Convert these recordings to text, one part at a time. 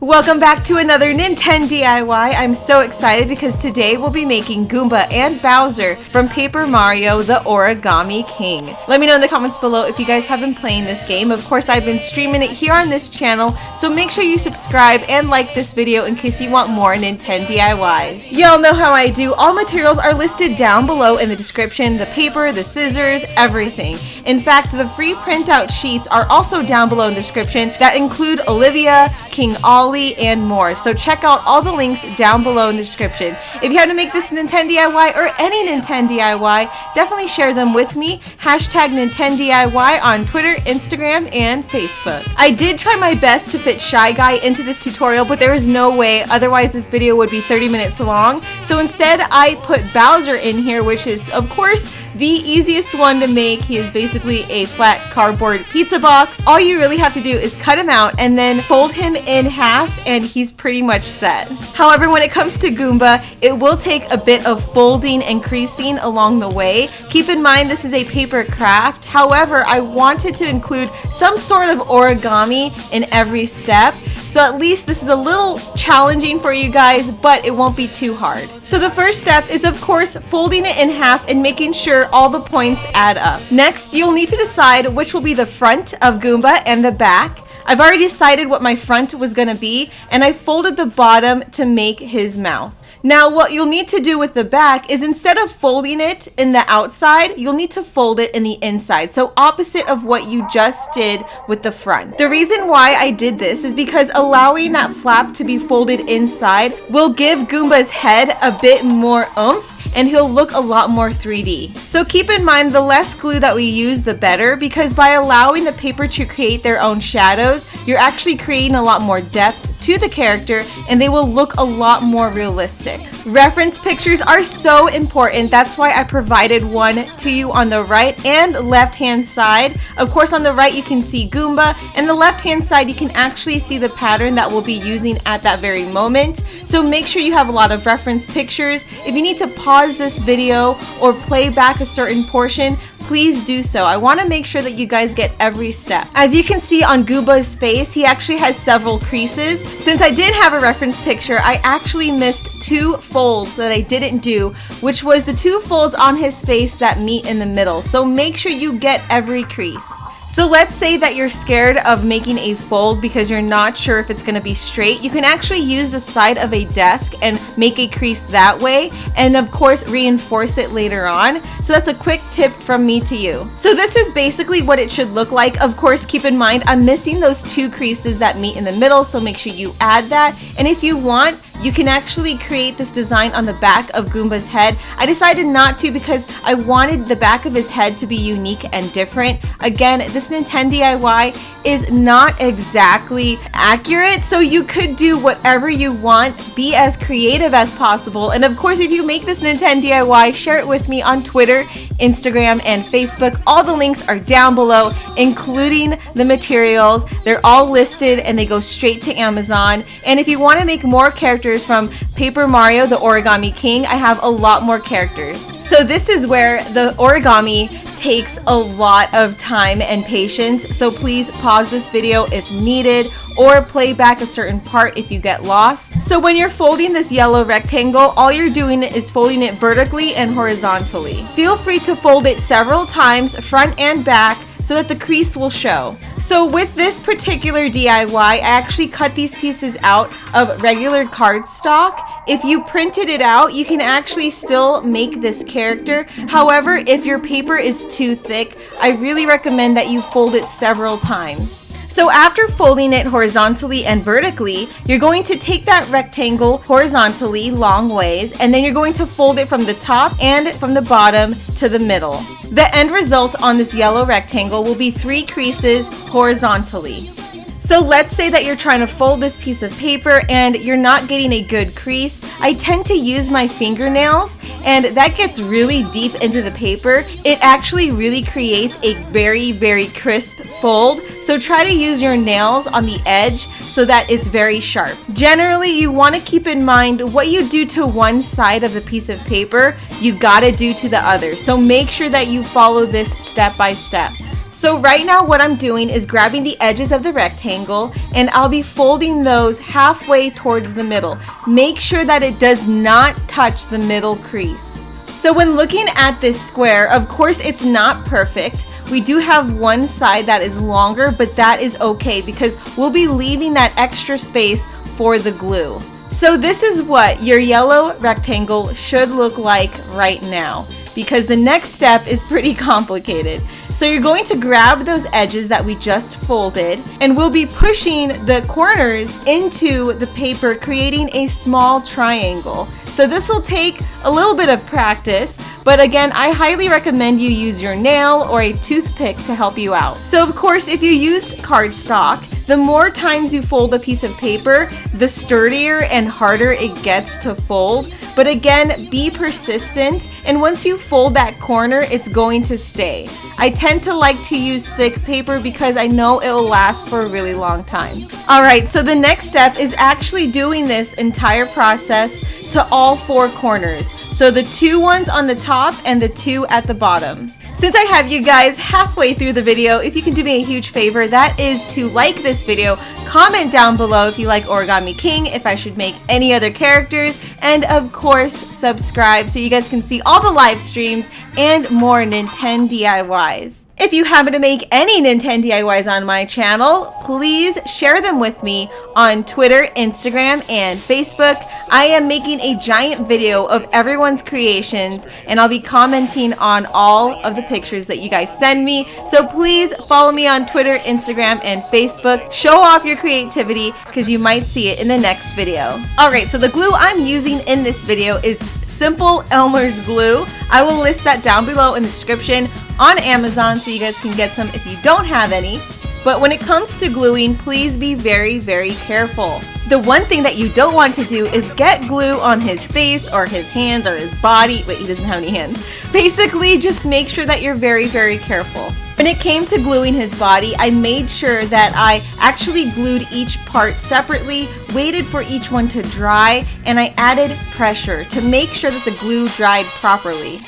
Welcome back to another Nintendo DIY. I'm so excited because today we'll be making Goomba and Bowser from Paper Mario the Origami King. Let me know in the comments below if you guys have been playing this game. Of course, I've been streaming it here on this channel, so make sure you subscribe and like this video in case you want more Nintendo DIYs. Y'all know how I do. All materials are listed down below in the description, the paper, the scissors, everything. In fact, the free printout sheets are also down below in the description that include Olivia, 𝘖𝘧𝘧𝘪𝘤𝘬𝘭, and more. So check out all the links down below in the description. If you have to make this Nintendo DIY or any Nintendo DIY, definitely share them with me. Hashtag Nintendo DIY on Twitter, Instagram, and Facebook. I did try my best to fit Shy Guy into this tutorial, but there is no way, otherwise this video would be 30 minutes long. So instead, I put Bowser in here, which is, of course, the easiest one to make. He is basically a flat cardboard pizza box. All you really have to do is cut him out and then fold him in half and he's pretty much set. However, when it comes to Goomba, it will take a bit of folding and creasing along the way. Keep in mind this is a paper craft. However, I wanted to include some sort of origami in every step. So at least this is a little challenging for you guys, but it won't be too hard. So the first step is, of course, folding it in half and making sure all the points add up. Next, you'll need to decide which will be the front of Goomba and the back. I've already decided what my front was going to be, and I folded the bottom to make his mouth. Now, what you'll need to do with the back is instead of folding it in the outside, you'll need to fold it in the inside. So opposite of what you just did with the front. The reason why I did this is because allowing that flap to be folded inside will give Goomba's head a bit more oomph, and he'll look a lot more 3D. So keep in mind, the less glue that we use, the better, because by allowing the paper to create their own shadows, you're actually creating a lot more depth to the character and they will look a lot more realistic. Reference pictures are so important. That's why I provided one to you on the right and left hand side. Of course, on the right you can see Goomba, and the left hand side you can actually see the pattern that we'll be using at that very moment. So make sure you have a lot of reference pictures. If you need to pause this video or play back a certain portion, please do so. I want to make sure that you guys get every step. As you can see on Goomba's face, he actually has several creases. Since I did have a reference picture, I actually missed two folds that I didn't do, which was the two folds on his face that meet in the middle. So make sure you get every crease. So let's say that you're scared of making a fold because you're not sure if it's going to be straight. You can actually use the side of a desk and make a crease that way, and of course reinforce it later on. So that's a quick tip from me to you. So this is basically what it should look like. Of course, keep in mind I'm missing those two creases that meet in the middle, so make sure you add that. And if you want, you can actually create this design on the back of Goomba's head. I decided not to because I wanted the back of his head to be unique and different. Again, this Nintendo DIY is not exactly accurate, so you could do whatever you want. Be as creative as possible. And of course, if you make this Nintendo DIY, share it with me on Twitter, Instagram, and Facebook. All the links are down below, including the materials. They're all listed and they go straight to Amazon. And if you want to make more characters from Paper Mario the Origami King, I have a lot more characters. So this is where the origami takes a lot of time and patience, so please pause this video if needed or play back a certain part if you get lost. So when you're folding this yellow rectangle, all you're doing is folding it vertically and horizontally. Feel free to fold it several times, front and back, so that the crease will show. So with this particular DIY, I actually cut these pieces out of regular cardstock. If you printed it out, you can actually still make this character. However, if your paper is too thick, I really recommend that you fold it several times. So after folding it horizontally and vertically, you're going to take that rectangle horizontally long ways, and then you're going to fold it from the top and from the bottom to the middle. The end result on this yellow rectangle will be 3 creases horizontally. So let's say that you're trying to fold this piece of paper and you're not getting a good crease. I tend to use my fingernails, and that gets really deep into the paper. It actually really creates a very, very crisp fold. So try to use your nails on the edge so that it's very sharp. Generally, you want to keep in mind what you do to one side of the piece of paper, you gotta do to the other. So make sure that you follow this step by step. So right now what I'm doing is grabbing the edges of the rectangle and I'll be folding those halfway towards the middle. Make sure that it does not touch the middle crease. So when looking at this square, of course it's not perfect. We do have one side that is longer, but that is okay because we'll be leaving that extra space for the glue. So this is what your yellow rectangle should look like right now, because the next step is pretty complicated. So you're going to grab those edges that we just folded, and we'll be pushing the corners into the paper, creating a small triangle. So this will take a little bit of practice, but again, I highly recommend you use your nail or a toothpick to help you out. So of course, if you used cardstock, the more times you fold a piece of paper, the sturdier and harder it gets to fold. But again, be persistent, and once you fold that corner, it's going to stay. I tend to like to use thick paper because I know it will last for a really long time. Alright, so the next step is actually doing this entire process to all four corners. So the two ones on the top and the two at the bottom. Since I have you guys halfway through the video, if you can do me a huge favor, that is to like this video, comment down below if you like Origami King, if I should make any other characters, and of course subscribe so you guys can see all the live streams and more Nintendo DIYs. If you happen to make any Nintendo DIYs on my channel, please share them with me on Twitter, Instagram, and Facebook. I am making a giant video of everyone's creations, and I'll be commenting on all of the pictures that you guys send me. So please follow me on Twitter, Instagram, and Facebook. Show off your creativity because you might see it in the next video. Alright, so the glue I'm using in this video is Simple Elmer's glue. I will list that down below in the description on Amazon so you guys can get some if you don't have any. But when it comes to gluing, please be very, very careful. The one thing that you don't want to do is get glue on his face or his hands or his body. Wait, he doesn't have any hands. Basically, just make sure that you're very, very careful. When it came to gluing his body, I made sure that I actually glued each part separately, waited for each one to dry, and I added pressure to make sure that the glue dried properly.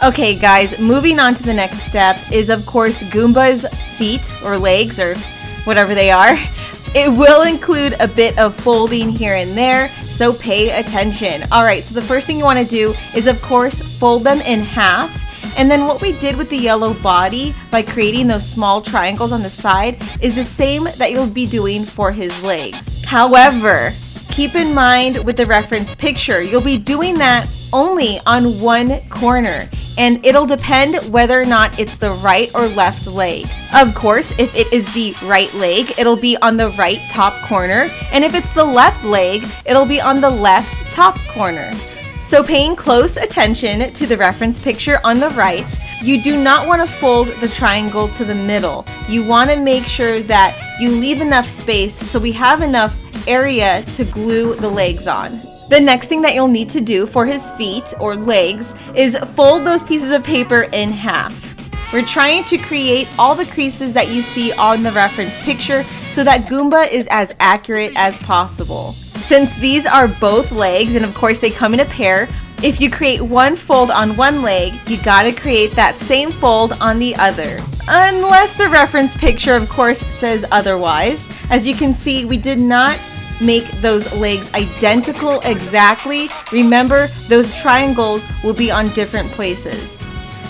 Okay guys, moving on to the next step is of course Goomba's feet or legs or whatever they are. It will include a bit of folding here and there, so pay attention. Alright, so the first thing you want to do is of course fold them in half. And then what we did with the yellow body by creating those small triangles on the side is the same that you'll be doing for his legs. However, keep in mind with the reference picture, you'll be doing that only on one corner, and it'll depend whether or not it's the right or left leg. Of course, if it is the right leg, it'll be on the right top corner, and if it's the left leg, it'll be on the left top corner. So paying close attention to the reference picture on the right, you do not want to fold the triangle to the middle. You want to make sure that you leave enough space so we have enough area to glue the legs on. The next thing that you'll need to do for his feet or legs is fold those pieces of paper in half. We're trying to create all the creases that you see on the reference picture so that Goomba is as accurate as possible. Since these are both legs, and of course they come in a pair, if you create one fold on one leg, you gotta create that same fold on the other. Unless the reference picture, of course, says otherwise. As you can see, we did not make those legs identical exactly. Remember, those triangles will be on different places.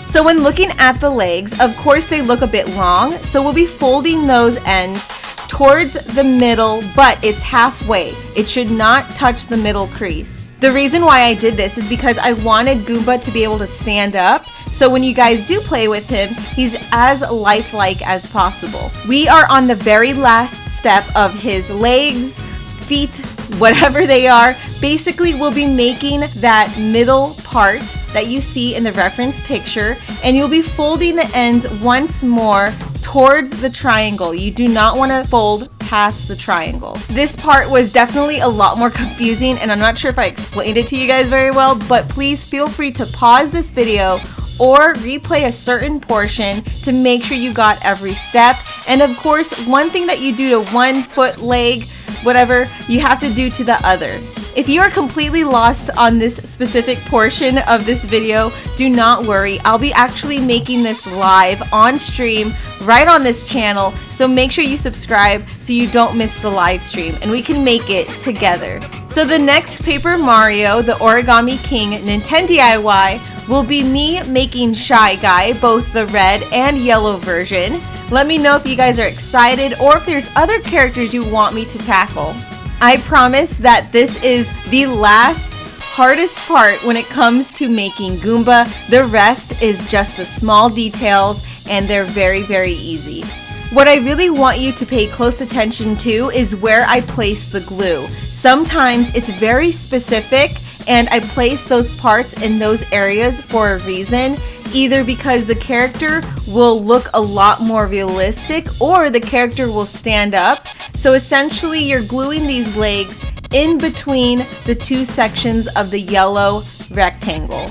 So when looking at the legs, of course they look a bit long, so we'll be folding those ends towards the middle, but it's halfway. It should not touch the middle crease. The reason why I did this is because I wanted Goomba to be able to stand up, so when you guys do play with him, he's as lifelike as possible. We are on the very last step of his legs, feet, whatever they are. Basically, we'll be making that middle part that you see in the reference picture, and you'll be folding the ends once more towards the triangle. You do not want to fold past the triangle. This part was definitely a lot more confusing, and I'm not sure if I explained it to you guys very well, but please feel free to pause this video or replay a certain portion to make sure you got every step. And of course, one thing that you do to one foot, leg, whatever, you have to do to the other. If you are completely lost on this specific portion of this video, do not worry. I'll be actually making this live on stream right on this channel, so make sure you subscribe so you don't miss the live stream and we can make it together. So the next Paper Mario, the Origami King Nintendo DIY will be me making Shy Guy, both the red and yellow version. Let me know if you guys are excited or if there's other characters you want me to tackle. I promise that this is the last hardest part when it comes to making Goomba. The rest is just the small details and they're very, very easy. What I really want you to pay close attention to is where I place the glue. Sometimes it's very specific and I place those parts in those areas for a reason, either because the character will look a lot more realistic or the character will stand up. So essentially you're gluing these legs in between the two sections of the yellow rectangle.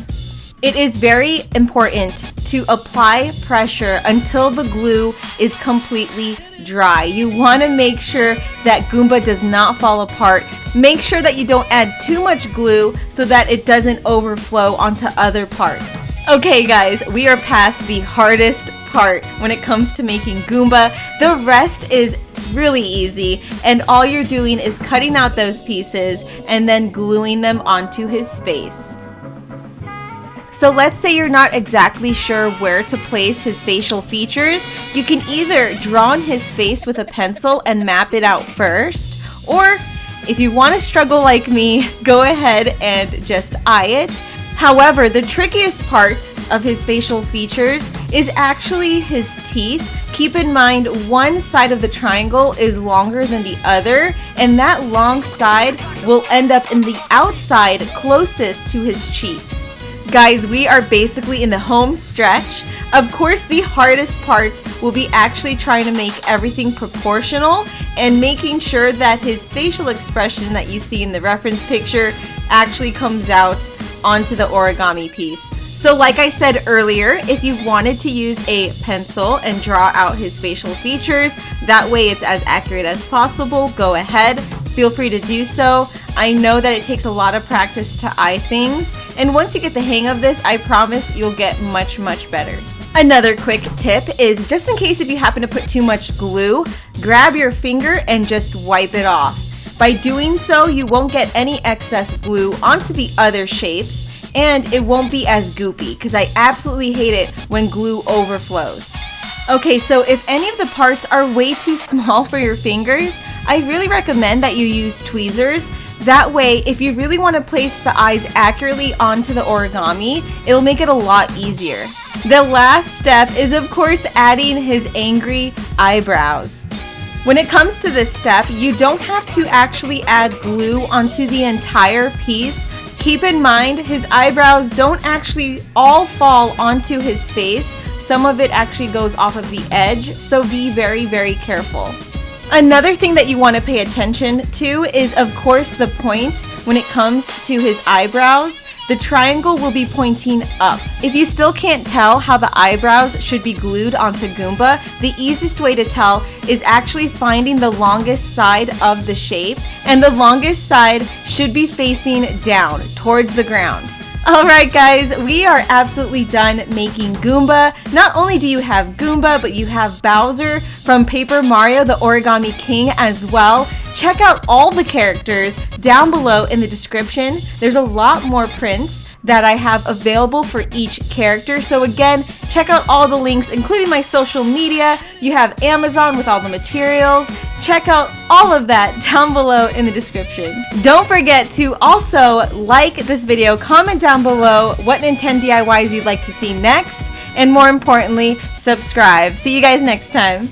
It is very important to apply pressure until the glue is completely dry. You want to make sure that Goomba does not fall apart. Make sure that you don't add too much glue so that it doesn't overflow onto other parts. Okay guys, we are past the hardest part when it comes to making Goomba. The rest is really easy and all you're doing is cutting out those pieces and then gluing them onto his face. So let's say you're not exactly sure where to place his facial features. You can either draw on his face with a pencil and map it out first, or if you want to struggle like me, go ahead and just eye it. However, the trickiest part of his facial features is actually his teeth. Keep in mind, one side of the triangle is longer than the other, and that long side will end up in the outside closest to his cheeks. Guys, we are basically in the home stretch. Of course, the hardest part will be actually trying to make everything proportional and making sure that his facial expression that you see in the reference picture actually comes out onto the origami piece. So like I said earlier, if you wanted to use a pencil and draw out his facial features, that way it's as accurate as possible, go ahead. Feel free to do so. I know that it takes a lot of practice to eye things, and once you get the hang of this, I promise you'll get much, much better. Another quick tip is, just in case if you happen to put too much glue, grab your finger and just wipe it off. By doing so, you won't get any excess glue onto the other shapes, and it won't be as goopy, because I absolutely hate it when glue overflows. Okay, so if any of the parts are way too small for your fingers, I really recommend that you use tweezers. That way, if you really want to place the eyes accurately onto the origami, it'll make it a lot easier. The last step is, of course, adding his angry eyebrows. When it comes to this step, you don't have to actually add glue onto the entire piece. Keep in mind, his eyebrows don't actually all fall onto his face. Some of it actually goes off of the edge, so be very, very careful. Another thing that you want to pay attention to is, of course, the point. When it comes to his eyebrows, the triangle will be pointing up. If you still can't tell how the eyebrows should be glued onto Goomba, the easiest way to tell is actually finding the longest side of the shape, and the longest side should be facing down towards the ground. Alright guys, we are absolutely done making Goomba. Not only do you have Goomba, but you have Bowser from Paper Mario the Origami King as well. Check out all the characters down below in the description. There's a lot more prints that I have available for each character. So again, check out all the links, including my social media. You have Amazon with all the materials. Check out all of that down below in the description. Don't forget to also like this video, comment down below what Nintendo DIYs you'd like to see next, and more importantly, subscribe. See you guys next time.